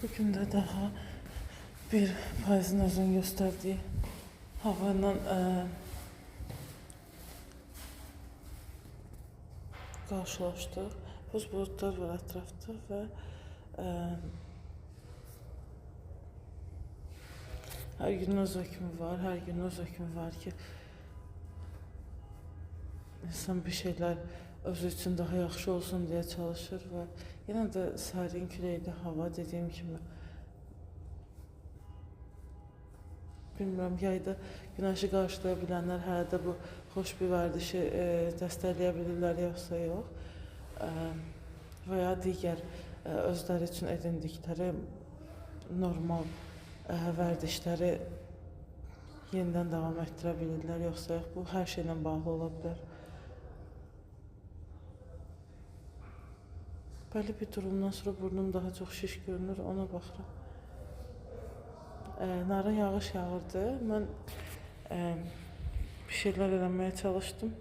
Bugün de daha bir payızın özünü gösterdiği havayla karşılaştık. Buz bulutlar var ətrafda və hər gün öz hökmü var, hər gün öz hökmü var ki, insan bir şeyler özü üçün daha yaxşı olsun deyə çalışır və yenə də sərin küləkli hava dediyim kimi. Bilmirəm, yayda günəşi qarşılaya bilənlər hələ də bu xoş bir vərdişi dəstəkləyə bilirlər yoxsa yox. Və ya digər özləri üçün edindikləri normal vərdişləri yenidən davam etdirə bilirlər yoxsa yox. Bu hər şeylə bağlı ola bilər. Belə bir durumdan sonra burnum daha çox şiş görünür, ona baxıram. Narın yağış yağırdı. Mən bir şeyler eləməyə çalışdım.